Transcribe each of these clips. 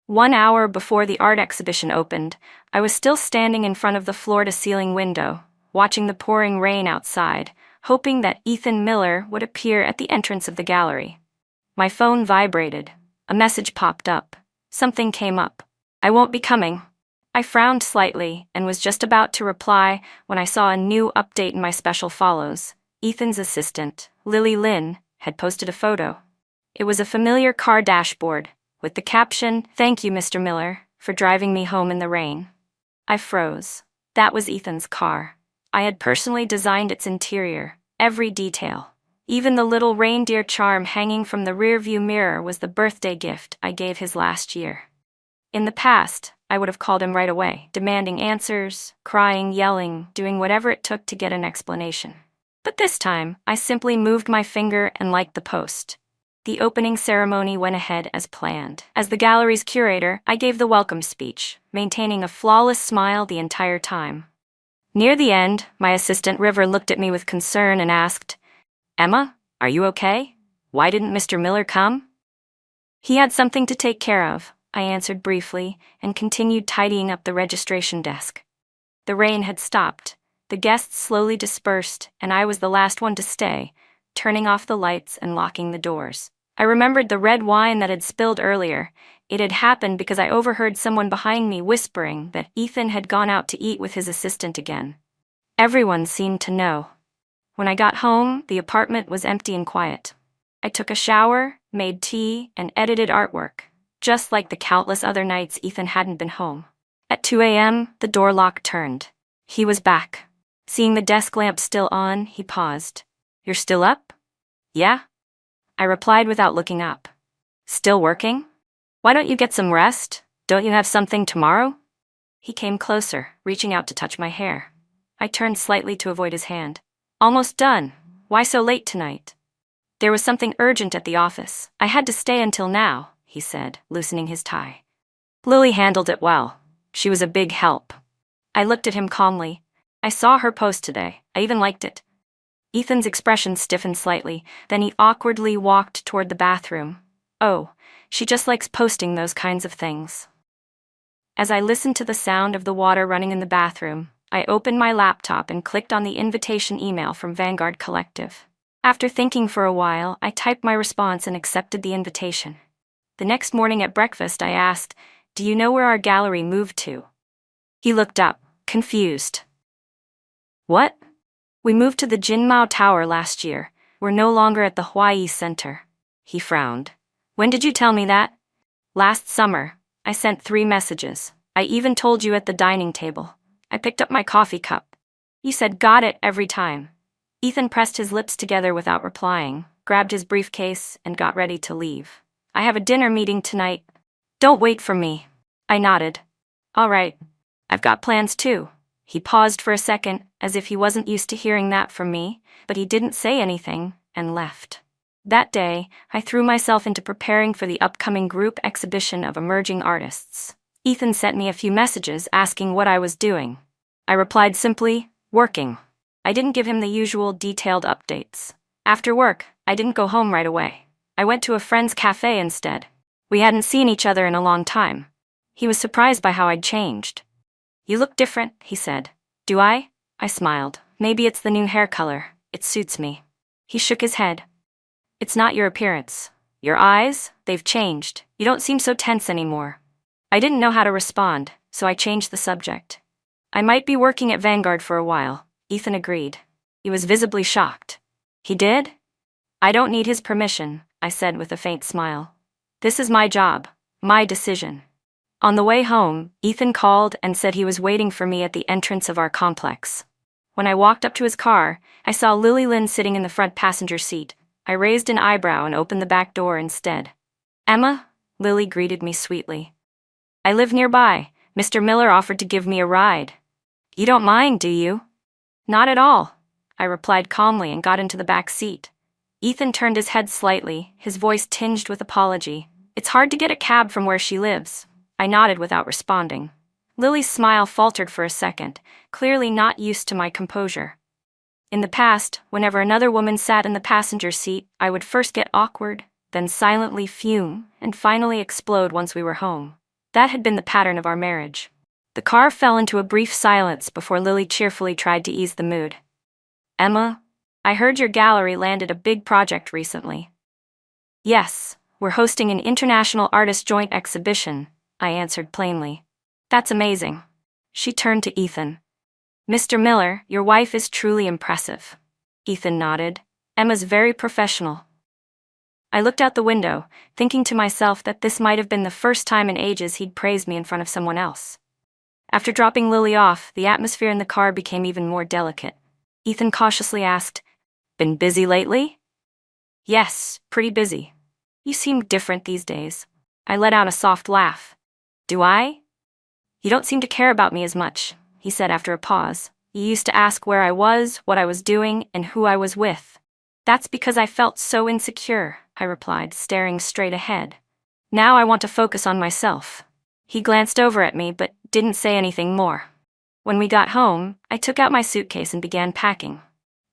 1 hour before the art exhibition opened, I was still standing in front of the floor-to-ceiling window, watching the pouring rain outside, hoping that Ethan Miller would appear at the entrance of the gallery. My phone vibrated. A message popped up. Something came up. "I won't be coming." I frowned slightly and was just about to reply when I saw a new update in my special follows. Ethan's assistant, Lily Lynn, had posted a photo. It was a familiar car dashboard, with the caption, "Thank you, Mr. Miller, for driving me home in the rain." I froze. That was Ethan's car. I had personally designed its interior, every detail. Even the little reindeer charm hanging from the rearview mirror was the birthday gift I gave his last year. In the past, I would have called him right away, demanding answers, crying, yelling, doing whatever it took to get an explanation. But this time, I simply moved my finger and liked the post. The opening ceremony went ahead as planned. As the gallery's curator, I gave the welcome speech, maintaining a flawless smile the entire time. Near the end, my assistant River looked at me with concern and asked, "Emma, are you okay? Why didn't Mr. Miller come?" "He had something to take care of," I answered briefly and continued tidying up the registration desk. The rain had stopped, the guests slowly dispersed, and I was the last one to stay, turning off the lights and locking the doors. I remembered the red wine that had spilled earlier. It had happened because I overheard someone behind me whispering that Ethan had gone out to eat with his assistant again. Everyone seemed to know. When I got home, the apartment was empty and quiet. I took a shower, made tea, and edited artwork, just like the countless other nights Ethan hadn't been home. At 2 a.m., the door lock turned. He was back. Seeing the desk lamp still on, he paused. "You're still up?" "Yeah," I replied without looking up. "Still working? Why don't you get some rest? Don't you have something tomorrow?" He came closer, reaching out to touch my hair. I turned slightly to avoid his hand. "Almost done. Why so late tonight?" "There was something urgent at the office. I had to stay until now," he said, loosening his tie. "Lily handled it well. She was a big help." I looked at him calmly. "I saw her post today. I even liked it." Ethan's expression stiffened slightly, then he awkwardly walked toward the bathroom. "Oh, she just likes posting those kinds of things." As I listened to the sound of the water running in the bathroom, I opened my laptop and clicked on the invitation email from Vanguard Collective. After thinking for a while, I typed my response and accepted the invitation. The next morning at breakfast, I asked, "Do you know where our gallery moved to?" He looked up, confused. "What?" "We moved to the Jinmao Tower last year. We're no longer at the Hawaii Center." He frowned. "When did you tell me that?" "Last summer. I sent 3 messages. I even told you at the dining table. I picked up my coffee cup. You said 'got it' every time." Ethan pressed his lips together without replying, grabbed his briefcase, and got ready to leave. "I have a dinner meeting tonight. Don't wait for me." I nodded. "All right. I've got plans too." He paused for a second, as if he wasn't used to hearing that from me, but he didn't say anything, and left. That day, I threw myself into preparing for the upcoming group exhibition of emerging artists. Ethan sent me a few messages asking what I was doing. I replied simply, "Working." I didn't give him the usual detailed updates. After work, I didn't go home right away. I went to a friend's cafe instead. We hadn't seen each other in a long time. He was surprised by how I'd changed. "You look different," he said. "Do I?" I smiled. "Maybe it's the new hair color. It suits me." He shook his head. "It's not your appearance. Your eyes, they've changed. You don't seem so tense anymore." I didn't know how to respond, so I changed the subject. "I might be working at Vanguard for a while," Ethan agreed. He was visibly shocked. "He did?" "I don't need his permission," I said with a faint smile. "This is my job, my decision." On the way home, Ethan called and said he was waiting for me at the entrance of our complex. When I walked up to his car, I saw Lily Lynn sitting in the front passenger seat. I raised an eyebrow and opened the back door instead. "Emma?" Lily greeted me sweetly. "I live nearby. Mr. Miller offered to give me a ride." "You don't mind, do you?" "Not at all," I replied calmly and got into the back seat. Ethan turned his head slightly, his voice tinged with apology. "It's hard to get a cab from where she lives." I nodded without responding. Lily's smile faltered for a second, clearly not used to my composure. In the past, whenever another woman sat in the passenger seat, I would first get awkward, then silently fume, and finally explode once we were home. That had been the pattern of our marriage. The car fell into a brief silence before Lily cheerfully tried to ease the mood. Emma, I heard your gallery landed a big project recently. Yes, we're hosting an international artist joint exhibition, I answered plainly. That's amazing. She turned to Ethan. Mr. Miller, your wife is truly impressive. Ethan nodded. Emma's very professional. I looked out the window, thinking to myself that this might have been the first time in ages he'd praised me in front of someone else. After dropping Lily off, the atmosphere in the car became even more delicate. Ethan cautiously asked, Been busy lately? Yes, pretty busy. You seem different these days. I let out a soft laugh. Do I? You don't seem to care about me as much, he said after a pause. You used to ask where I was, what I was doing, and who I was with. That's because I felt so insecure, I replied, staring straight ahead. Now I want to focus on myself. He glanced over at me but didn't say anything more. When we got home, I took out my suitcase and began packing.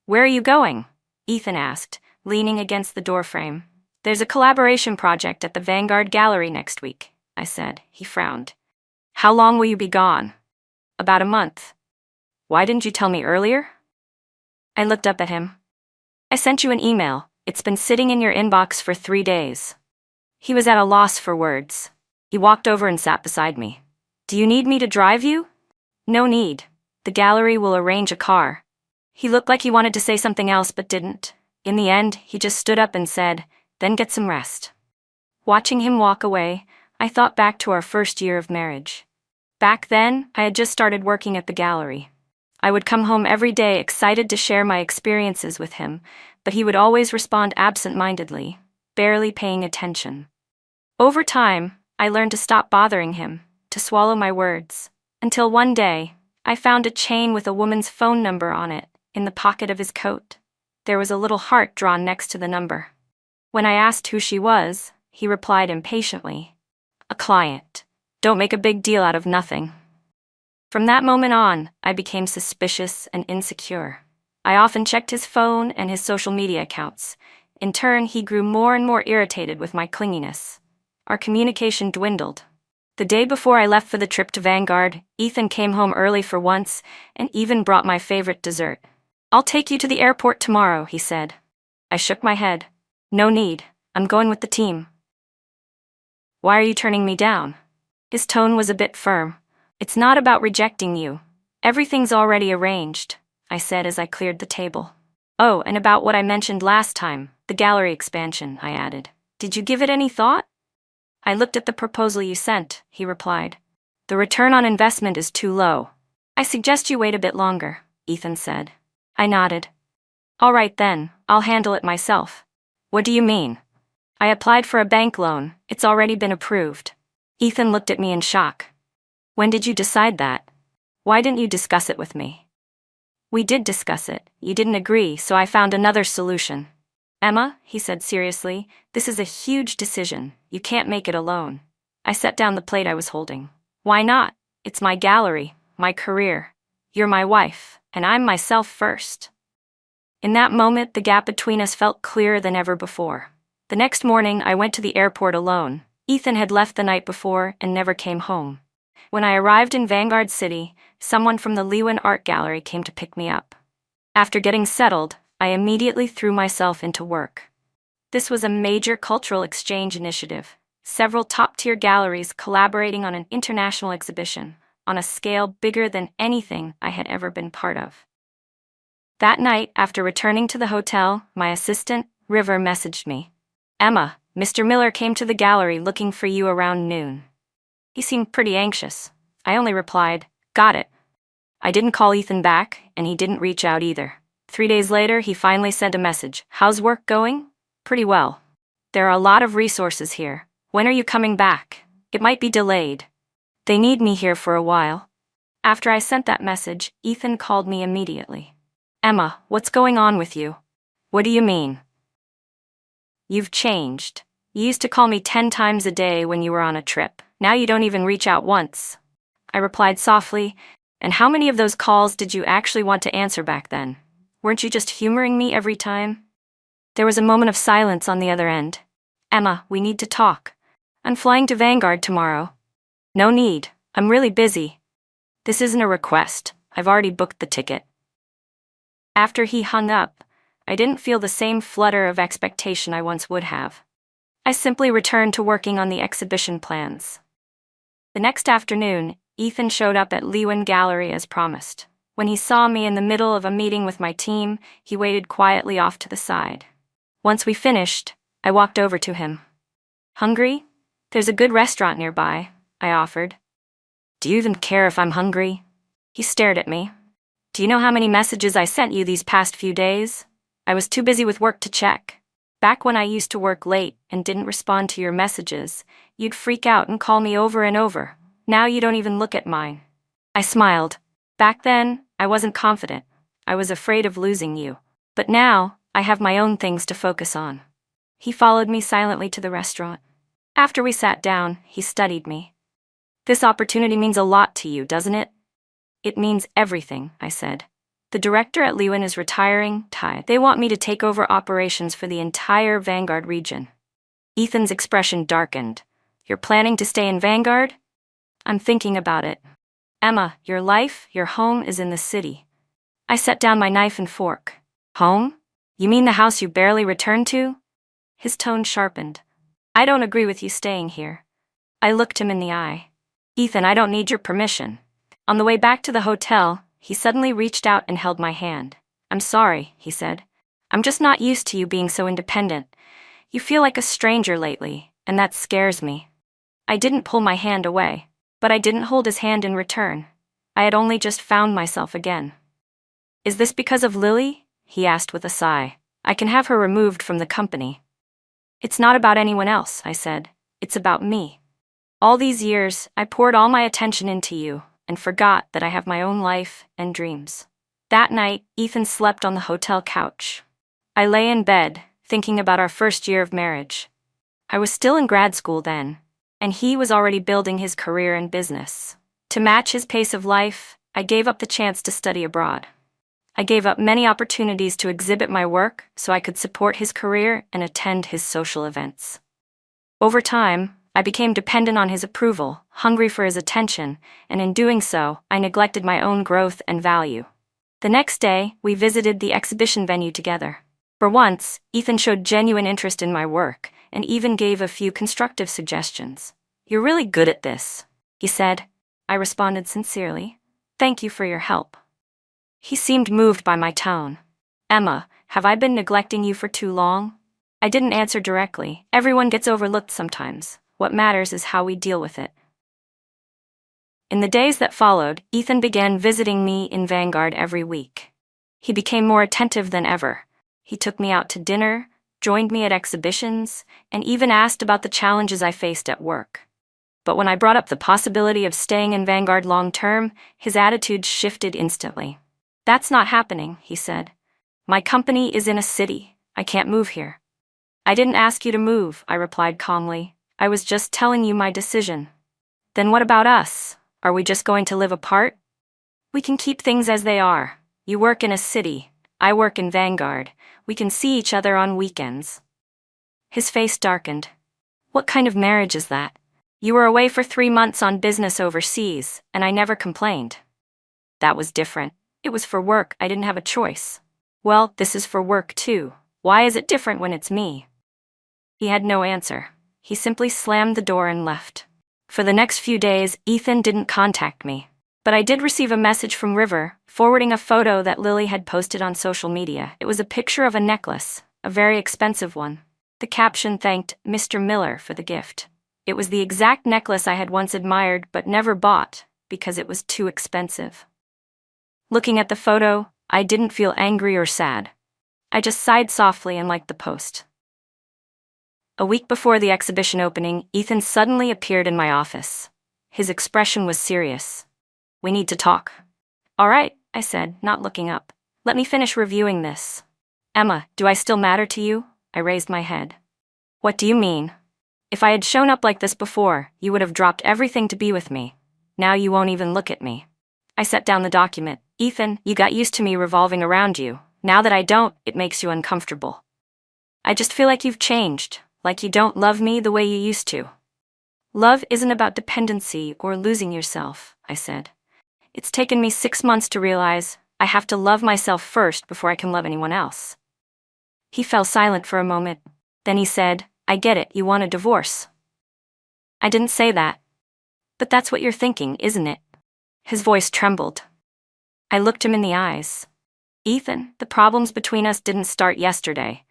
Where are you going? Ethan asked, leaning against the doorframe. There's a collaboration project at the Vanguard Gallery next week, I said. He frowned. How long will you be gone? About a month. Why didn't you tell me earlier? I looked up at him. I sent you an email. It's been sitting in your inbox for 3 days. He was at a loss for words. He walked over and sat beside me. Do you need me to drive you? No need. The gallery will arrange a car. He looked like he wanted to say something else but didn't. In the end, he just stood up and said, Then get some rest. Watching him walk away, I thought back to our first year of marriage. Back then, I had just started working at the gallery. I would come home every day excited to share my experiences with him, but he would always respond absent-mindedly, barely paying attention. Over time, I learned to stop bothering him, to swallow my words, until one day, I found a chain with a woman's phone number on it, in the pocket of his coat. There was a little heart drawn next to the number. When I asked who she was, he replied impatiently, A client. Don't make a big deal out of nothing. From that moment on, I became suspicious and insecure. I often checked his phone and his social media accounts. In turn, he grew more and more irritated with my clinginess. Our communication dwindled. The day before I left for the trip to Vanguard, Ethan came home early for once and even brought my favorite dessert. I'll take you to the airport tomorrow, he said. I shook my head. No need. I'm going with the team. Why are you turning me down? His tone was a bit firm. It's not about rejecting you. Everything's already arranged, I said as I cleared the table. Oh, and about what I mentioned last time, the gallery expansion, I added. Did you give it any thought? I looked at the proposal you sent, he replied. The return on investment is too low. I suggest you wait a bit longer, Ethan said. I nodded. All right then, I'll handle it myself. What do you mean? I applied for a bank loan. It's already been approved. Ethan looked at me in shock. When did you decide that? Why didn't you discuss it with me? We did discuss it. You didn't agree, so I found another solution. Emma, he said seriously, this is a huge decision. You can't make it alone. I set down the plate I was holding. Why not? It's my gallery, my career. You're my wife, and I'm myself first. In that moment, the gap between us felt clearer than ever before. The next morning, I went to the airport alone. Ethan had left the night before and never came home. When I arrived in Vanguard City, someone from the Lewin Art Gallery came to pick me up. After getting settled, I immediately threw myself into work. This was a major cultural exchange initiative, several top-tier galleries collaborating on an international exhibition, on a scale bigger than anything I had ever been part of. That night, after returning to the hotel, my assistant, River, messaged me. Emma, Mr. Miller came to the gallery looking for you around noon. He seemed pretty anxious. I only replied, Got it. I didn't call Ethan back, and he didn't reach out either. 3 days later, he finally sent a message. How's work going? Pretty well. There are a lot of resources here. When are you coming back? It might be delayed. They need me here for a while. After I sent that message, Ethan called me immediately. Emma, what's going on with you? What do you mean? You've changed. You used to call me 10 times a day when you were on a trip. Now you don't even reach out once. I replied softly, and how many of those calls did you actually want to answer back then? Weren't you just humoring me every time? There was a moment of silence on the other end. Emma, we need to talk. I'm flying to Vanguard tomorrow. No need, I'm really busy. This isn't a request, I've already booked the ticket. After he hung up, I didn't feel the same flutter of expectation I once would have. I simply returned to working on the exhibition plans. The next afternoon, Ethan showed up at Lewin Gallery as promised. When he saw me in the middle of a meeting with my team, he waited quietly off to the side. Once we finished, I walked over to him. Hungry? There's a good restaurant nearby, I offered. Do you even care if I'm hungry? He stared at me. Do you know how many messages I sent you these past few days? I was too busy with work to check. Back when I used to work late and didn't respond to your messages, you'd freak out and call me over and over. Now you don't even look at mine. I smiled. Back then, I wasn't confident. I was afraid of losing you. But now, I have my own things to focus on. He followed me silently to the restaurant. After we sat down, he studied me. This opportunity means a lot to you, doesn't it? It means everything, I said. The director at Lewin is retiring, Ty. They want me to take over operations for the entire Vanguard region. Ethan's expression darkened. You're planning to stay in Vanguard? I'm thinking about it. Emma, your life, your home is in the city. I set down my knife and fork. Home? You mean the house you barely returned to? His tone sharpened. I don't agree with you staying here. I looked him in the eye. Ethan, I don't need your permission. On the way back to the hotel, he suddenly reached out and held my hand. I'm sorry, he said. I'm just not used to you being so independent. You feel like a stranger lately, and that scares me. I didn't pull my hand away, but I didn't hold his hand in return. I had only just found myself again. Is this because of Lily? He asked with a sigh. I can have her removed from the company. It's not about anyone else, I said. It's about me. All these years, I poured all my attention into you, and forgot that I have my own life and dreams. That night, Ethan slept on the hotel couch. I lay in bed, thinking about our first year of marriage. I was still in grad school then, and he was already building his career and business. To match his pace of life, I gave up the chance to study abroad. I gave up many opportunities to exhibit my work so I could support his career and attend his social events. Over time, I became dependent on his approval, hungry for his attention, and in doing so, I neglected my own growth and value. The next day, we visited the exhibition venue together. For once, Ethan showed genuine interest in my work, and even gave a few constructive suggestions. You're really good at this, he said. I responded sincerely. Thank you for your help. He seemed moved by my tone. Emma, have I been neglecting you for too long? I didn't answer directly. Everyone gets overlooked sometimes. What matters is how we deal with it. In the days that followed, Ethan began visiting me in Vanguard every week. He became more attentive than ever. He took me out to dinner, joined me at exhibitions, and even asked about the challenges I faced at work. But when I brought up the possibility of staying in Vanguard long-term, his attitude shifted instantly. That's not happening, he said. My company is in a city. I can't move here. I didn't ask you to move, I replied calmly. I was just telling you my decision. Then what about us? Are we just going to live apart? We can keep things as they are. You work in a city. I work in Vanguard. We can see each other on weekends. His face darkened. What kind of marriage is that? You were away for 3 months on business overseas, and I never complained. That was different. It was for work. I didn't have a choice. Well, this is for work too. Why is it different when it's me? He had no answer. He simply slammed the door and left. For the next few days, Ethan didn't contact me. But I did receive a message from River, forwarding a photo that Lily had posted on social media. It was a picture of a necklace, a very expensive one. The caption thanked Mr. Miller for the gift. It was the exact necklace I had once admired but never bought, because it was too expensive. Looking at the photo, I didn't feel angry or sad. I just sighed softly and liked the post. A week before the exhibition opening, Ethan suddenly appeared in my office. His expression was serious. We need to talk. All right, I said, not looking up. Let me finish reviewing this. Emma, do I still matter to you? I raised my head. What do you mean? If I had shown up like this before, you would have dropped everything to be with me. Now you won't even look at me. I set down the document. Ethan, you got used to me revolving around you. Now that I don't, it makes you uncomfortable. I just feel like you've changed. Like you don't love me the way you used to. Love isn't about dependency or losing yourself, I said. It's taken me 6 months to realize I have to love myself first before I can love anyone else. He fell silent for a moment. Then he said, I get it, you want a divorce. I didn't say that. But that's what you're thinking, isn't it? His voice trembled. I looked him in the eyes. Ethan, the problems between us didn't start yesterday.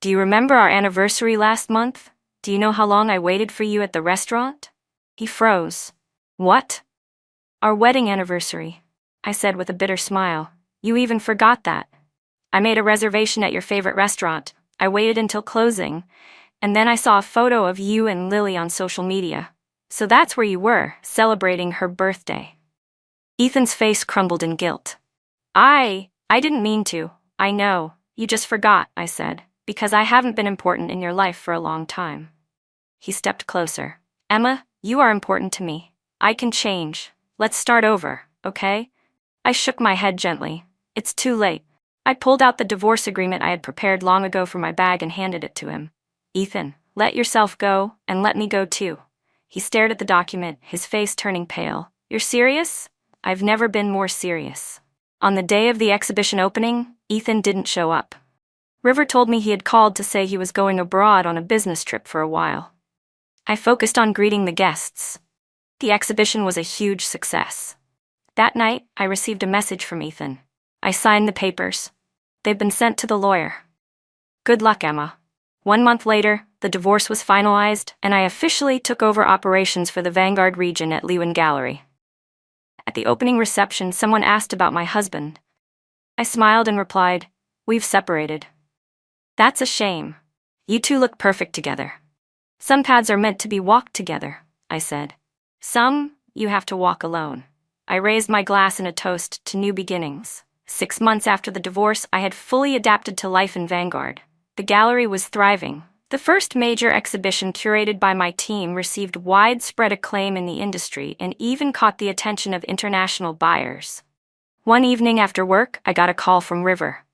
Do you remember our anniversary last month? Do you know how long I waited for you at the restaurant? He froze. What? Our wedding anniversary, I said with a bitter smile. You even forgot that. I made a reservation at your favorite restaurant. I waited until closing, and then I saw a photo of you and Lily on social media. So that's where you were, celebrating her birthday. Ethan's face crumbled in guilt. I didn't mean to. I know. You just forgot, I said, because I haven't been important in your life for a long time. He stepped closer. Emma, you are important to me. I can change. Let's start over, okay? I shook my head gently. It's too late. I pulled out the divorce agreement I had prepared long ago from my bag and handed it to him. Ethan, let yourself go, and let me go too. He stared at the document, his face turning pale. You're serious? I've never been more serious. On the day of the exhibition opening, Ethan didn't show up. River told me he had called to say he was going abroad on a business trip for a while. I focused on greeting the guests. The exhibition was a huge success. That night, I received a message from Ethan. I signed the papers. They've been sent to the lawyer. Good luck, Emma. 1 month later, the divorce was finalized, and I officially took over operations for the Vanguard region at Lewin Gallery. At the opening reception, someone asked about my husband. I smiled and replied, We've separated. That's a shame. You two look perfect together. Some paths are meant to be walked together, I said. Some, you have to walk alone. I raised my glass in a toast to new beginnings. 6 months after the divorce, I had fully adapted to life in Vanguard. The gallery was thriving. The first major exhibition curated by my team received widespread acclaim in the industry and even caught the attention of international buyers. One evening after work, I got a call from River.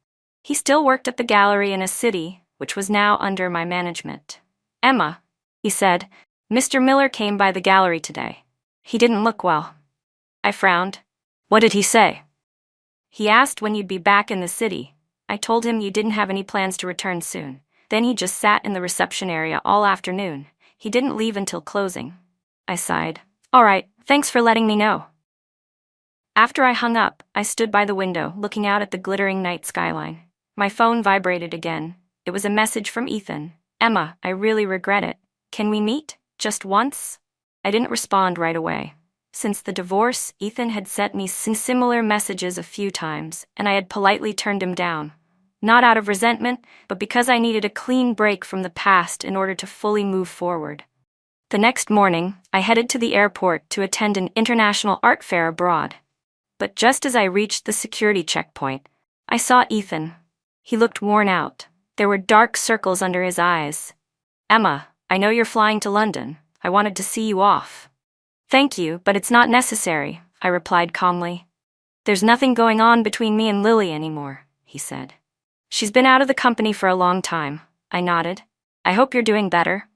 He still worked at the gallery in a city, which was now under my management. Emma, he said, Mr. Miller came by the gallery today. He didn't look well. I frowned. What did he say? He asked when you'd be back in the city. I told him you didn't have any plans to return soon. Then he just sat in the reception area all afternoon. He didn't leave until closing. I sighed. All right, thanks for letting me know. After I hung up, I stood by the window, looking out at the glittering night skyline. My phone vibrated again. It was a message from Ethan. Emma, I really regret it. Can we meet? Just once? I didn't respond right away. Since the divorce, Ethan had sent me similar messages a few times, and I had politely turned him down. Not out of resentment, but because I needed a clean break from the past in order to fully move forward. The next morning, I headed to the airport to attend an international art fair abroad. But just as I reached the security checkpoint, I saw Ethan. He looked worn out. There were dark circles under his eyes. Emma, I know you're flying to London. I wanted to see you off. Thank you, but it's not necessary, I replied calmly. There's nothing going on between me and Lily anymore, he said. She's been out of the company for a long time, I nodded. I hope you're doing better.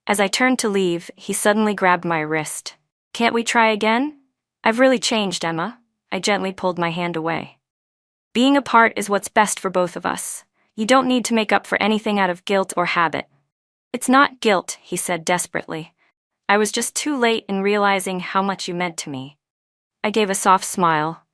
As I turned to leave, he suddenly grabbed my wrist. Can't we try again? I've really changed, Emma. I gently pulled my hand away. Being apart is what's best for both of us. You don't need to make up for anything out of guilt or habit. It's not guilt, he said desperately. I was just too late in realizing how much you meant to me. I gave a soft smile.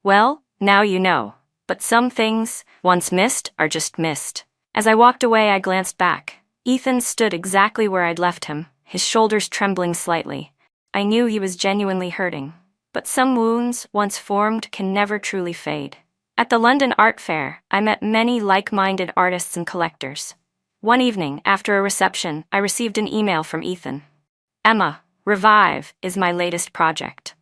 Well, now you know. But some things, once missed, are just missed. As I walked away, I glanced back. Ethan stood exactly where I'd left him, his shoulders trembling slightly. I knew he was genuinely hurting. But some wounds, once formed, can never truly fade. At the London Art Fair, I met many like-minded artists and collectors. One evening, after a reception, I received an email from Ethan. Emma, Revive is my latest project.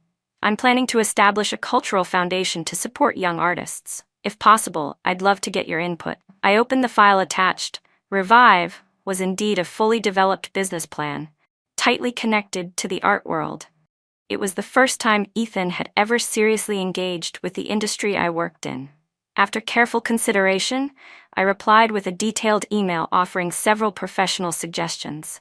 I'm planning to establish a cultural foundation to support young artists. If possible, I'd love to get your input. I opened the file attached. Revive was indeed a fully developed business plan, tightly connected to the art world. It was the first time Ethan had ever seriously engaged with the industry I worked in. After careful consideration, I replied with a detailed email offering several professional suggestions.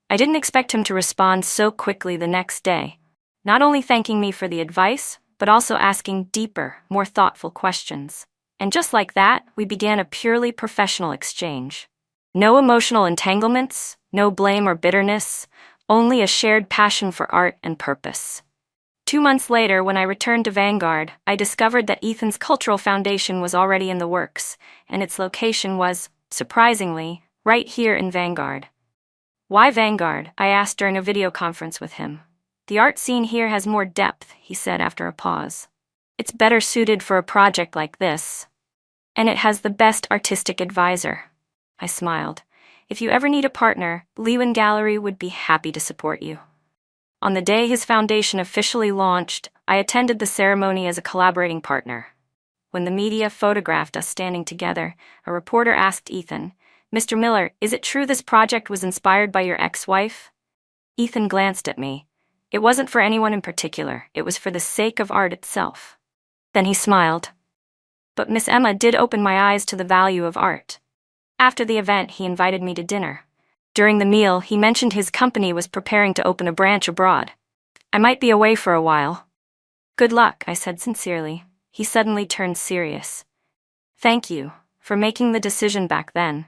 I didn't expect him to respond so quickly the next day, not only thanking me for the advice, but also asking deeper, more thoughtful questions. And just like that, we began a purely professional exchange. No emotional entanglements, no blame or bitterness, only a shared passion for art and purpose. 2 months later, when I returned to Vanguard, I discovered that Ethan's cultural foundation was already in the works, and its location was, surprisingly, right here in Vanguard. Why Vanguard? I asked during a video conference with him. The art scene here has more depth, he said after a pause. It's better suited for a project like this. And it has the best artistic advisor. I smiled. If you ever need a partner, Lewin Gallery would be happy to support you. On the day his foundation officially launched, I attended the ceremony as a collaborating partner. When the media photographed us standing together, a reporter asked Ethan, "Mr. Miller, is it true this project was inspired by your ex-wife?" Ethan glanced at me. It wasn't for anyone in particular, it was for the sake of art itself. Then he smiled. But Miss Emma did open my eyes to the value of art. After the event, he invited me to dinner. During the meal, he mentioned his company was preparing to open a branch abroad. I might be away for a while. Good luck, I said sincerely. He suddenly turned serious. Thank you for making the decision back then.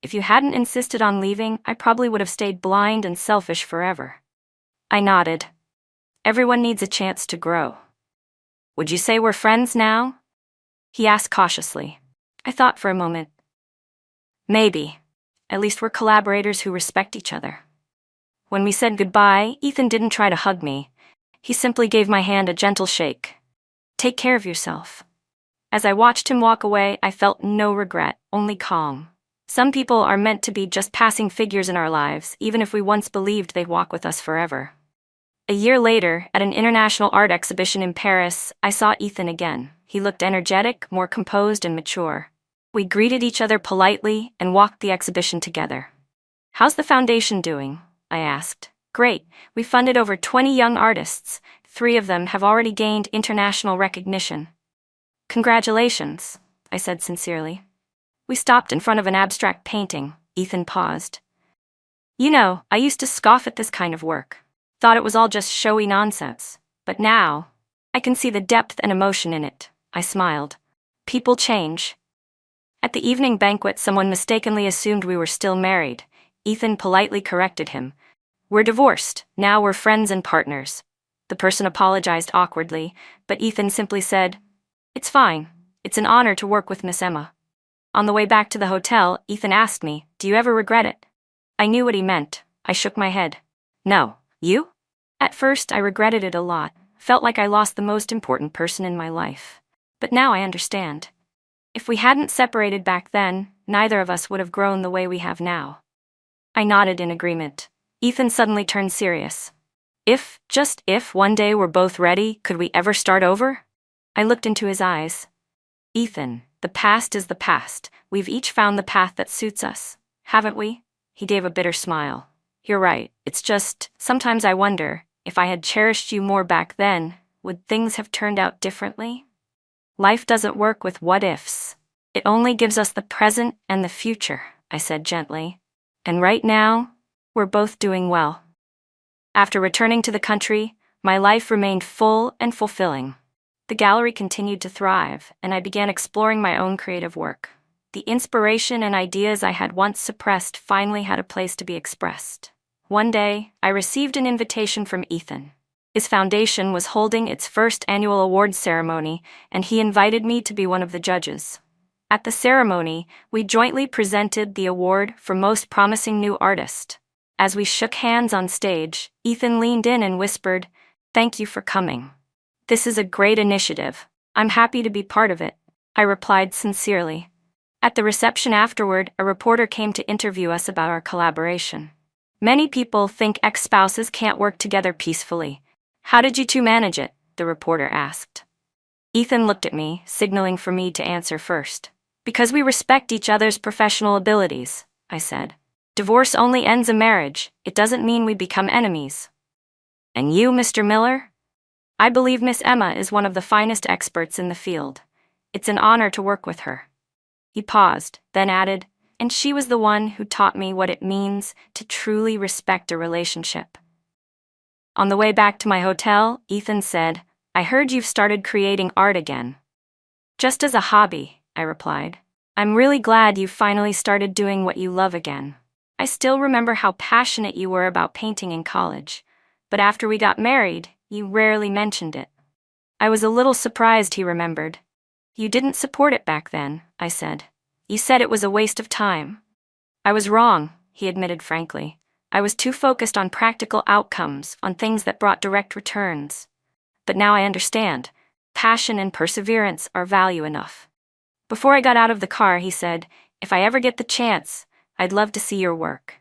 If you hadn't insisted on leaving, I probably would have stayed blind and selfish forever. I nodded. Everyone needs a chance to grow. Would you say we're friends now? He asked cautiously. I thought for a moment. Maybe. At least we're collaborators who respect each other. When we said goodbye, Ethan didn't try to hug me. He simply gave my hand a gentle shake. Take care of yourself. As I watched him walk away, I felt no regret, only calm. Some people are meant to be just passing figures in our lives, even if we once believed they'd walk with us forever. A year later, at an international art exhibition in Paris, I saw Ethan again. He looked energetic, more composed and mature. We greeted each other politely and walked the exhibition together. How's the foundation doing? I asked. Great, we funded over 20 young artists. 3 of them have already gained international recognition. Congratulations, I said sincerely. We stopped in front of an abstract painting. Ethan paused. You know, I used to scoff at this kind of work. Thought it was all just showy nonsense. But now, I can see the depth and emotion in it. I smiled. People change. At the evening banquet, someone mistakenly assumed we were still married. Ethan politely corrected him. We're divorced. Now we're friends and partners. The person apologized awkwardly, but Ethan simply said, It's fine. It's an honor to work with Miss Emma. On the way back to the hotel, Ethan asked me, Do you ever regret it? I knew what he meant. I shook my head. No. You? At first, I regretted it a lot. Felt like I lost the most important person in my life. But now I understand. If we hadn't separated back then, neither of us would have grown the way we have now. I nodded in agreement. Ethan suddenly turned serious. If, just if, one day we're both ready, could we ever start over? I looked into his eyes. Ethan, the past is the past. We've each found the path that suits us, haven't we? He gave a bitter smile. You're right, it's just, sometimes I wonder, if I had cherished you more back then, would things have turned out differently? Life doesn't work with what-ifs. It only gives us the present and the future, I said gently. And right now, we're both doing well. After returning to the country, my life remained full and fulfilling. The gallery continued to thrive, and I began exploring my own creative work. The inspiration and ideas I had once suppressed finally had a place to be expressed. One day, I received an invitation from Ethan. His foundation was holding its first annual awards ceremony, and he invited me to be one of the judges. At the ceremony, we jointly presented the award for Most Promising New Artist. As we shook hands on stage, Ethan leaned in and whispered, "Thank you for coming. This is a great initiative. I'm happy to be part of it," I replied sincerely. At the reception afterward, a reporter came to interview us about our collaboration. Many people think ex-spouses can't work together peacefully. How did you two manage it? The reporter asked. Ethan looked at me, signaling for me to answer first. Because we respect each other's professional abilities, I said. Divorce only ends a marriage. It doesn't mean we become enemies. And you, Mr. Miller? I believe Miss Emma is one of the finest experts in the field. It's an honor to work with her. He paused, then added, and she was the one who taught me what it means to truly respect a relationship. On the way back to my hotel, Ethan said, "I heard you've started creating art again." "Just as a hobby," I replied. "I'm really glad you've finally started doing what you love again. I still remember how passionate you were about painting in college, but after we got married, you rarely mentioned it." I was a little surprised he remembered. "You didn't support it back then," I said. "You said it was a waste of time." "I was wrong," he admitted frankly. "I was too focused on practical outcomes, on things that brought direct returns. But now I understand. Passion and perseverance are value enough." Before I got out of the car, he said, "If I ever get the chance, I'd love to see your work."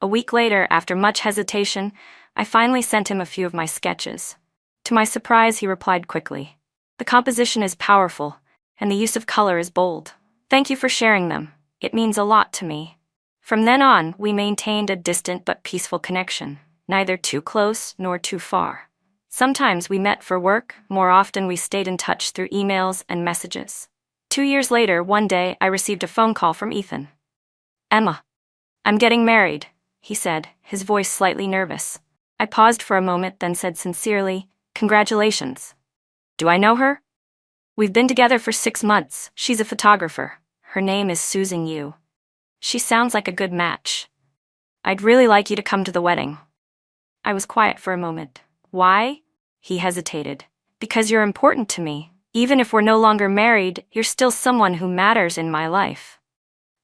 A week later, after much hesitation, I finally sent him a few of my sketches. To my surprise, he replied quickly, "The composition is powerful, and the use of color is bold. Thank you for sharing them. It means a lot to me." From then on, we maintained a distant but peaceful connection, neither too close nor too far. Sometimes we met for work, more often we stayed in touch through emails and messages. 2 years later, one day, I received a phone call from Ethan. "Emma, I'm getting married," he said, his voice slightly nervous. I paused for a moment, then said sincerely, "Congratulations." "Do I know her?" "We've been together for 6 months. She's a photographer. Her name is Susan Yu. She sounds like a good match. I'd really like you to come to the wedding." I was quiet for a moment. "Why?" He hesitated. "Because you're important to me. Even if we're no longer married, you're still someone who matters in my life."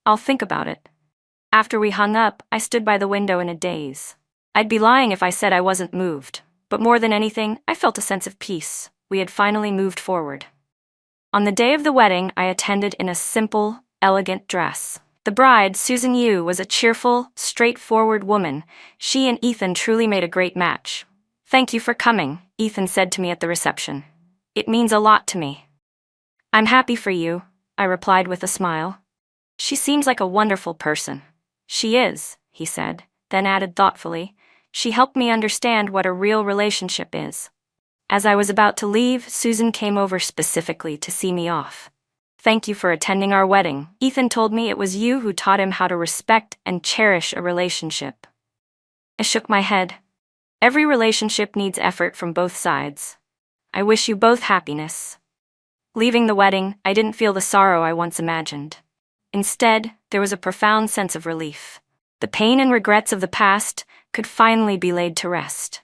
"I'll think about it." After we hung up, I stood by the window in a daze. I'd be lying if I said I wasn't moved, but more than anything, I felt a sense of peace. We had finally moved forward. On the day of the wedding, I attended in a simple, elegant dress. The bride, Susan Yu, was a cheerful, straightforward woman. She and Ethan truly made a great match. "Thank you for coming," Ethan said to me at the reception. "It means a lot to me." "I'm happy for you," I replied with a smile. "She seems like a wonderful person." "She is," he said, then added thoughtfully, "She helped me understand what a real relationship is." As I was about to leave, Susan came over specifically to see me off. "Thank you for attending our wedding. Ethan told me it was you who taught him how to respect and cherish a relationship." I shook my head. "Every relationship needs effort from both sides. I wish you both happiness." Leaving the wedding, I didn't feel the sorrow I once imagined. Instead, there was a profound sense of relief. The pain and regrets of the past could finally be laid to rest.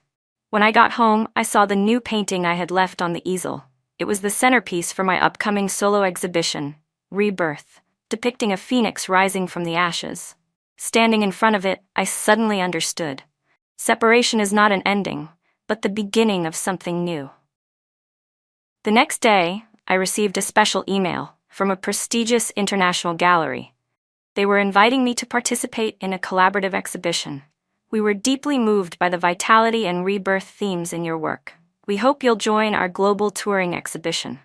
When I got home, I saw the new painting I had left on the easel. It was the centerpiece for my upcoming solo exhibition, Rebirth, depicting a phoenix rising from the ashes. Standing in front of it, I suddenly understood. Separation is not an ending, but the beginning of something new. The next day, I received a special email from a prestigious international gallery. They were inviting me to participate in a collaborative exhibition. "We were deeply moved by the vitality and rebirth themes in your work. We hope you'll join our global touring exhibition."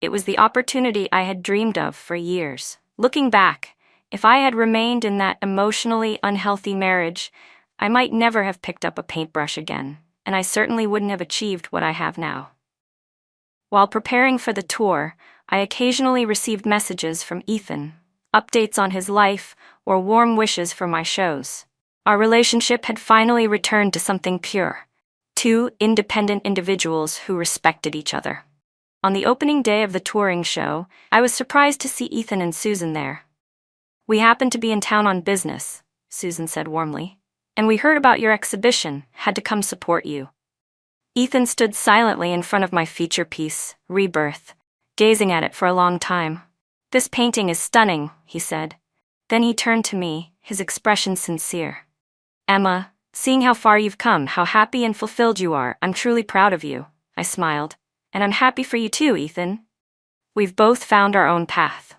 It was the opportunity I had dreamed of for years. Looking back, if I had remained in that emotionally unhealthy marriage, I might never have picked up a paintbrush again, and I certainly wouldn't have achieved what I have now. While preparing for the tour, I occasionally received messages from Ethan, updates on his life, or warm wishes for my shows. Our relationship had finally returned to something pure. Two independent individuals who respected each other. On the opening day of the touring show, I was surprised to see Ethan and Susan there. "We happened to be in town on business," Susan said warmly, "and we heard about your exhibition, had to come support you." Ethan stood silently in front of my feature piece, Rebirth, gazing at it for a long time. "This painting is stunning," he said. Then he turned to me, his expression sincere. "Emma, seeing how far you've come, how happy and fulfilled you are, I'm truly proud of you," I smiled. "And I'm happy for you too, Ethan. We've both found our own path."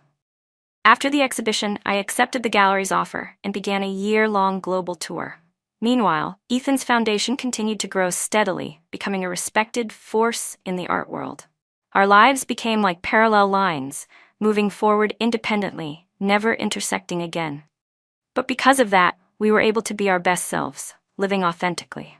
After the exhibition, I accepted the gallery's offer and began a year-long global tour. Meanwhile, Ethan's foundation continued to grow steadily, becoming a respected force in the art world. Our lives became like parallel lines, moving forward independently, never intersecting again. But because of that, we were able to be our best selves, living authentically.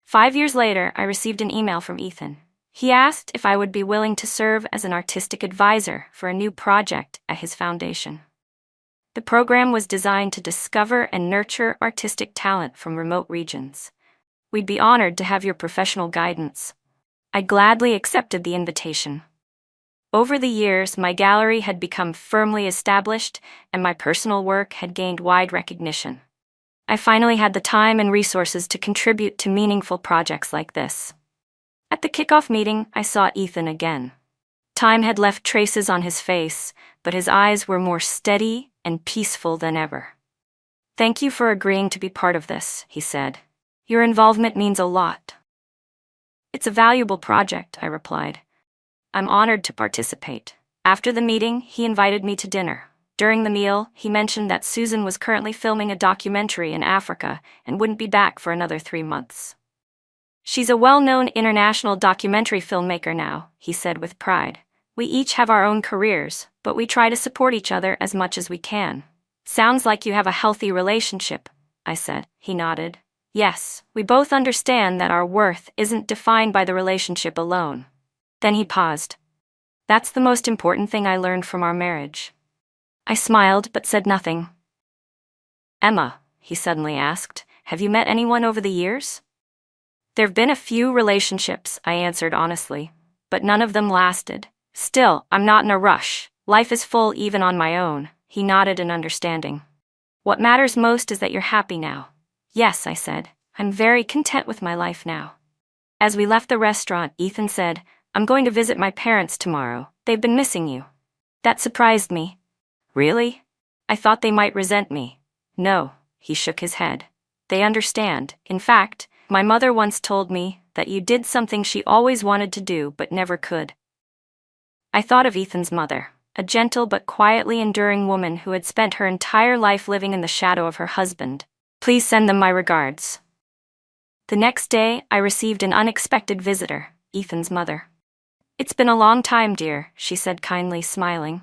5 years later, I received an email from Ethan. He asked if I would be willing to serve as an artistic advisor for a new project at his foundation. The program was designed to discover and nurture artistic talent from remote regions. We'd be honored to have your professional guidance. I gladly accepted the invitation. Over the years, my gallery had become firmly established, and my personal work had gained wide recognition. I finally had the time and resources to contribute to meaningful projects like this. At the kickoff meeting, I saw Ethan again. Time had left traces on his face, but his eyes were more steady and peaceful than ever. "Thank you for agreeing to be part of this," he said. "Your involvement means a lot." "It's a valuable project," I replied. "I'm honored to participate." After the meeting, he invited me to dinner. During the meal, he mentioned that Susan was currently filming a documentary in Africa and wouldn't be back for another 3 months. "She's a well-known international documentary filmmaker now," he said with pride. "We each have our own careers, but we try to support each other as much as we can." "Sounds like you have a healthy relationship," I said. He nodded. "Yes, we both understand that our worth isn't defined by the relationship alone." Then he paused. "That's the most important thing I learned from our marriage." I smiled but said nothing. "Emma," he suddenly asked, "have you met anyone over the years?" "There've been a few relationships," I answered honestly, "but none of them lasted. Still, I'm not in a rush. Life is full even on my own." He nodded in understanding. "What matters most is that you're happy now." "Yes," I said. "I'm very content with my life now." As we left the restaurant, Ethan said, "I'm going to visit my parents tomorrow. They've been missing you." That surprised me. "Really? I thought they might resent me." "No," he shook his head. "They understand. In fact, my mother once told me that you did something she always wanted to do but never could." I thought of Ethan's mother, a gentle but quietly enduring woman who had spent her entire life living in the shadow of her husband. "Please send them my regards." The next day, I received an unexpected visitor, Ethan's mother. "It's been a long time, dear," she said kindly, smiling.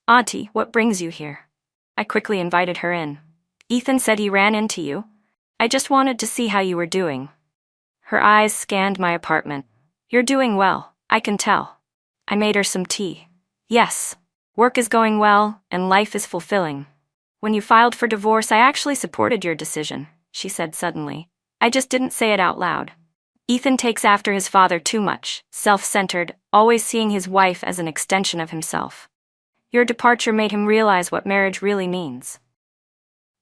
"Auntie, what brings you here?" I quickly invited her in. "Ethan said he ran into you. I just wanted to see how you were doing." Her eyes scanned my apartment. "You're doing well, I can tell." I made her some tea. "Yes, work is going well, and life is fulfilling. When you filed for divorce, I actually supported your decision," she said suddenly. "I just didn't say it out loud. Ethan takes after his father too much, self-centered, always seeing his wife as an extension of himself. Your departure made him realize what marriage really means."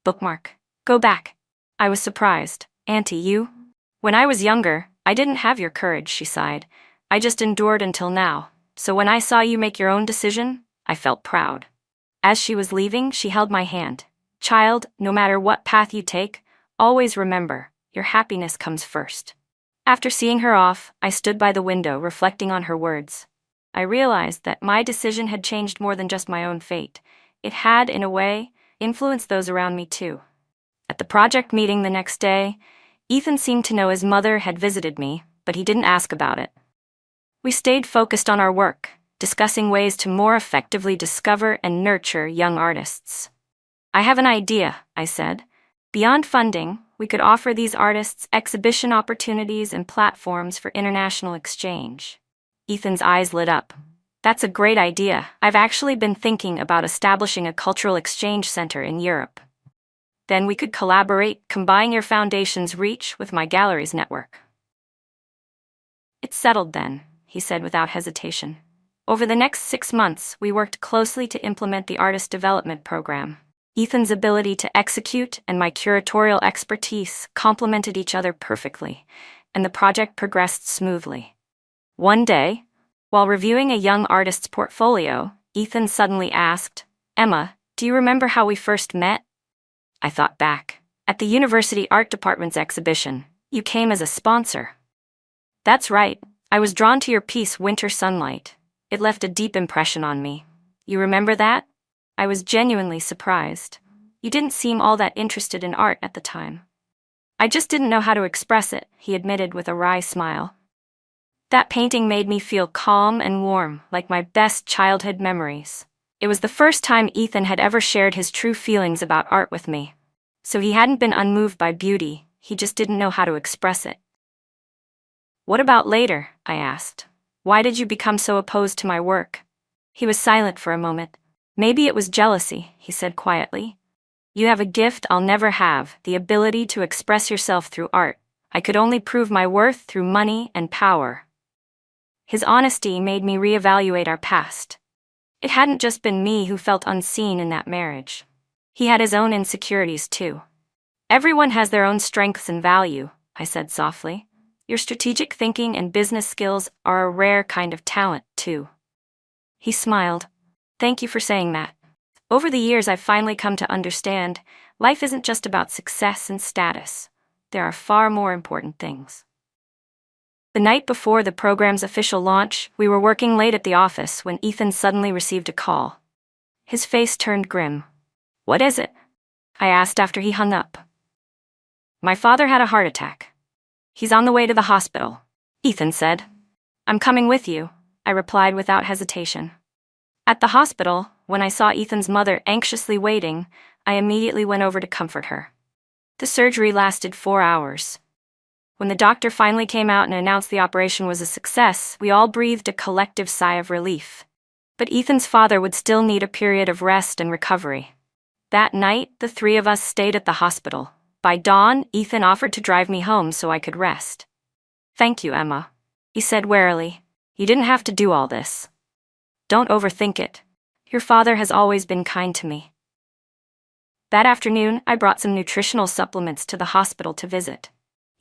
Bookmark. Go back. I was surprised. "Auntie, you?" "When I was younger, I didn't have your courage," she sighed. "I just endured until now. So when I saw you make your own decision, I felt proud." As she was leaving, she held my hand. "Child, no matter what path you take, always remember, your happiness comes first." After seeing her off, I stood by the window reflecting on her words. I realized that my decision had changed more than just my own fate. It had, in a way, influenced those around me too. At the project meeting the next day, Ethan seemed to know his mother had visited me, but he didn't ask about it. We stayed focused on our work, discussing ways to more effectively discover and nurture young artists. "I have an idea," I said. "Beyond funding, we could offer these artists exhibition opportunities and platforms for international exchange." Ethan's eyes lit up. "That's a great idea. I've actually been thinking about establishing a cultural exchange center in Europe. Then we could collaborate, combine your foundation's reach with my gallery's network." "It's settled then," he said without hesitation. Over the next 6 months, we worked closely to implement the artist development program. Ethan's ability to execute and my curatorial expertise complemented each other perfectly, and the project progressed smoothly. One day, while reviewing a young artist's portfolio, Ethan suddenly asked, "Emma, do you remember how we first met?" I thought back. "At the university art department's exhibition, you came as a sponsor." "That's right. I was drawn to your piece, Winter Sunlight. It left a deep impression on me. You remember that?" I was genuinely surprised. "You didn't seem all that interested in art at the time." "I just didn't know how to express it," he admitted with a wry smile. That painting made me feel calm and warm, like my best childhood memories. It was the first time Ethan had ever shared his true feelings about art with me. So he hadn't been unmoved by beauty, he just didn't know how to express it. "What about later?" I asked. "Why did you become so opposed to my work?" He was silent for a moment. "Maybe it was jealousy," he said quietly. You have a gift I'll never have, the ability to express yourself through art. I could only prove my worth through money and power." His honesty made me reevaluate our past. It hadn't just been me who felt unseen in that marriage. He had his own insecurities too. "Everyone has their own strengths and value," I said softly. "Your strategic thinking and business skills are a rare kind of talent, too." He smiled. "Thank you for saying that. Over the years, I've finally come to understand life isn't just about success and status. There are far more important things." The night before the program's official launch, we were working late at the office when Ethan suddenly received a call. His face turned grim. "What is it?" I asked after he hung up. "My father had a heart attack. He's on the way to the hospital," Ethan said. "I'm coming with you," I replied without hesitation. At the hospital, when I saw Ethan's mother anxiously waiting, I immediately went over to comfort her. The surgery lasted 4 hours. When the doctor finally came out and announced the operation was a success, we all breathed a collective sigh of relief. But Ethan's father would still need a period of rest and recovery. That night, the three of us stayed at the hospital. By dawn, Ethan offered to drive me home so I could rest. "Thank you, Emma," he said warily. "You didn't have to do all this. Don't overthink it. Your father has always been kind to me." That afternoon, I brought some nutritional supplements to the hospital to visit.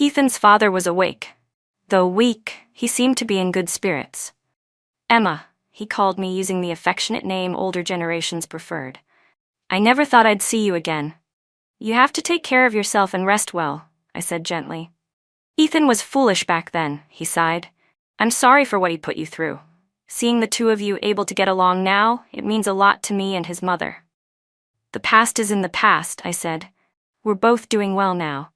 Ethan's father was awake. Though weak, he seemed to be in good spirits. "Emma," he called me using the affectionate name older generations preferred. "I never thought I'd see you again." "You have to take care of yourself and rest well," I said gently. "Ethan was foolish back then," he sighed. "I'm sorry for what he put you through. Seeing the two of you able to get along now, it means a lot to me and his mother." "The past is in the past," I said. "We're both doing well now."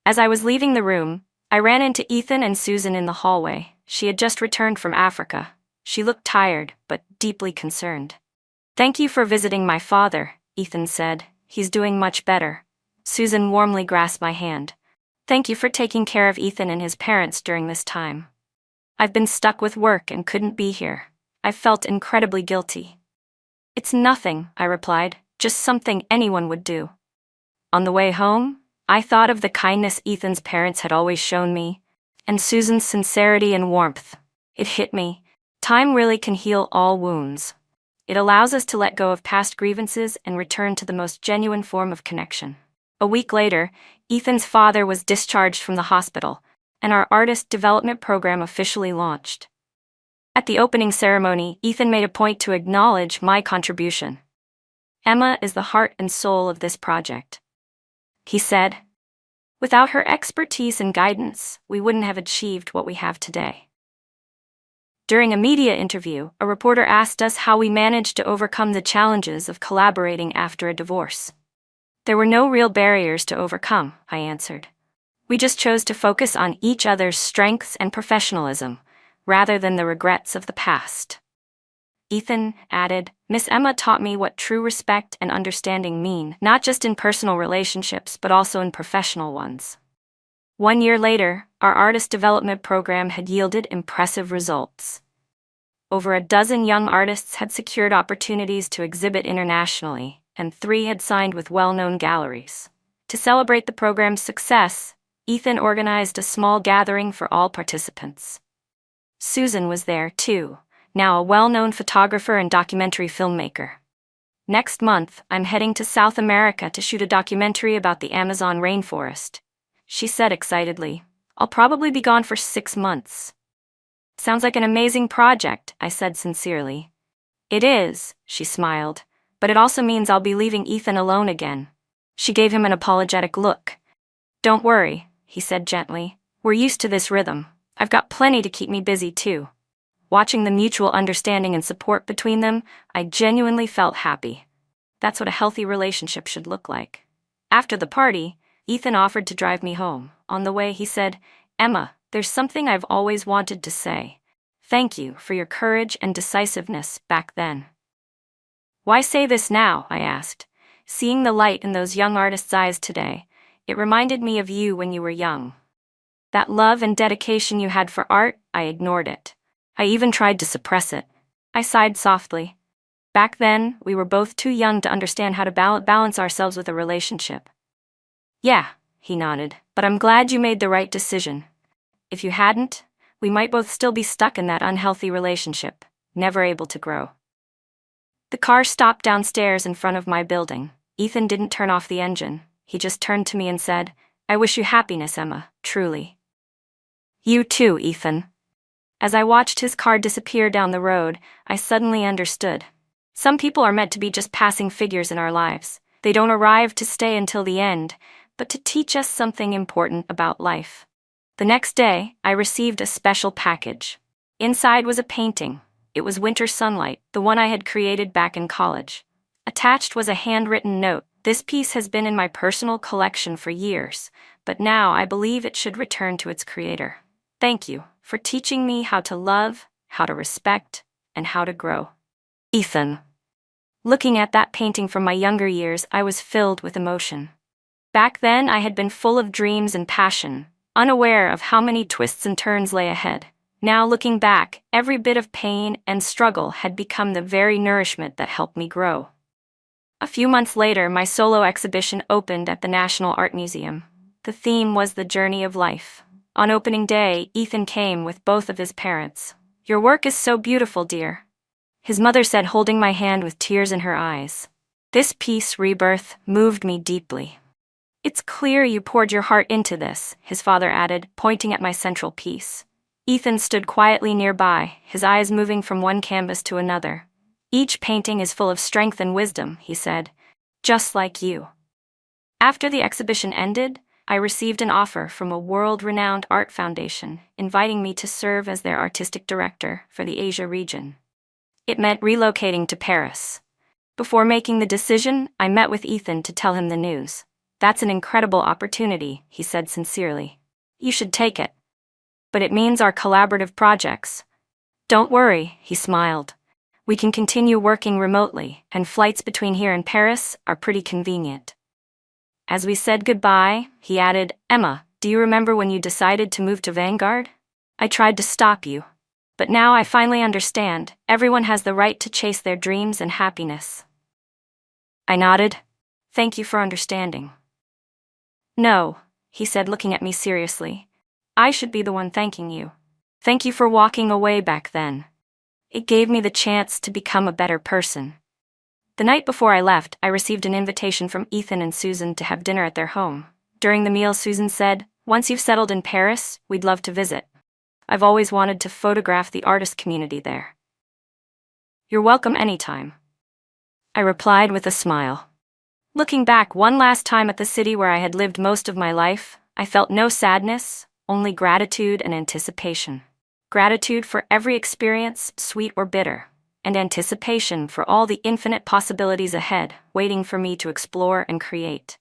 As I was leaving the room, I ran into Ethan and Susan in the hallway. She had just returned from Africa. She looked tired, but deeply concerned. "Thank you for visiting my father," Ethan said. "He's doing much better." Susan warmly grasped my hand. "Thank you for taking care of Ethan and his parents during this time. I've been stuck with work and couldn't be here. I felt incredibly guilty." "It's nothing," I replied, "just something anyone would do." On the way home, I thought of the kindness Ethan's parents had always shown me, and Susan's sincerity and warmth. It hit me. Time really can heal all wounds. It allows us to let go of past grievances and return to the most genuine form of connection. A week later, Ethan's father was discharged from the hospital, and our artist development program officially launched. At the opening ceremony, Ethan made a point to acknowledge my contribution. "Emma is the heart and soul of this project," he said. "Without her expertise and guidance, we wouldn't have achieved what we have today." During a media interview, a reporter asked us how we managed to overcome the challenges of collaborating after a divorce. "There were no real barriers to overcome," I answered. "We just chose to focus on each other's strengths and professionalism, rather than the regrets of the past." Ethan added, "Miss Emma taught me what true respect and understanding mean, not just in personal relationships but also in professional ones." 1 year later, our artist development program had yielded impressive results. Over a dozen young artists had secured opportunities to exhibit internationally, and 3 had signed with well-known galleries. To celebrate the program's success, Ethan organized a small gathering for all participants. Susan was there, too, now a well-known photographer and documentary filmmaker. "Next month, I'm heading to South America to shoot a documentary about the Amazon rainforest," she said excitedly. "I'll probably be gone for 6 months." "Sounds like an amazing project," I said sincerely. "It is," she smiled, "but it also means I'll be leaving Ethan alone again." She gave him an apologetic look. "Don't worry," he said gently. "We're used to this rhythm. I've got plenty to keep me busy too." Watching the mutual understanding and support between them, I genuinely felt happy. That's what a healthy relationship should look like. After the party, Ethan offered to drive me home. On the way, he said, "Emma, there's something I've always wanted to say. Thank you for your courage and decisiveness back then." "Why say this now?" I asked. Seeing the light in those young artists' eyes today, it reminded me of you when you were young. That love and dedication you had for art, I ignored it. I even tried to suppress it. I sighed softly. Back then, we were both too young to understand how to balance ourselves with a relationship. Yeah, he nodded, but I'm glad you made the right decision. If you hadn't, we might both still be stuck in that unhealthy relationship, never able to grow. The car stopped downstairs in front of my building. Ethan didn't turn off the engine. He just turned to me and said, "I wish you happiness, Emma, truly." You too, Ethan. As I watched his car disappear down the road, I suddenly understood. Some people are meant to be just passing figures in our lives. They don't arrive to stay until the end, but to teach us something important about life. The next day, I received a special package. Inside was a painting. It was Winter Sunlight, the one I had created back in college. Attached was a handwritten note. This piece has been in my personal collection for years, but now I believe it should return to its creator. Thank you for teaching me how to love, how to respect, and how to grow. Ethan. Looking at that painting from my younger years, I was filled with emotion. Back then, I had been full of dreams and passion, unaware of how many twists and turns lay ahead. Now looking back, every bit of pain and struggle had become the very nourishment that helped me grow. A few months later, my solo exhibition opened at the National Art Museum. The theme was the journey of life. On opening day, Ethan came with both of his parents. "Your work is so beautiful, dear," his mother said, holding my hand with tears in her eyes. This piece, Rebirth, moved me deeply. "It's clear you poured your heart into this," his father added, pointing at my central piece. Ethan stood quietly nearby, his eyes moving from one canvas to another. "Each painting is full of strength and wisdom," he said, "just like you." After the exhibition ended, I received an offer from a world-renowned art foundation, inviting me to serve as their artistic director for the Asia region. It meant relocating to Paris. Before making the decision, I met with Ethan to tell him the news. "That's an incredible opportunity," he said sincerely. "You should take it. But it means our collaborative projects." "Don't worry," he smiled. "We can continue working remotely, and flights between here and Paris are pretty convenient." As we said goodbye, he added, "Emma, do you remember when you decided to move to Vanguard? I tried to stop you. But now I finally understand, everyone has the right to chase their dreams and happiness." I nodded. "Thank you for understanding." "No," he said, looking at me seriously. "I should be the one thanking you. Thank you for walking away back then. It gave me the chance to become a better person." The night before I left, I received an invitation from Ethan and Susan to have dinner at their home. During the meal, Susan said, "Once you've settled in Paris, we'd love to visit. I've always wanted to photograph the artist community there." "You're welcome anytime," I replied with a smile. Looking back one last time at the city where I had lived most of my life, I felt no sadness, only gratitude and anticipation. Gratitude for every experience, sweet or bitter, and anticipation for all the infinite possibilities ahead, waiting for me to explore and create.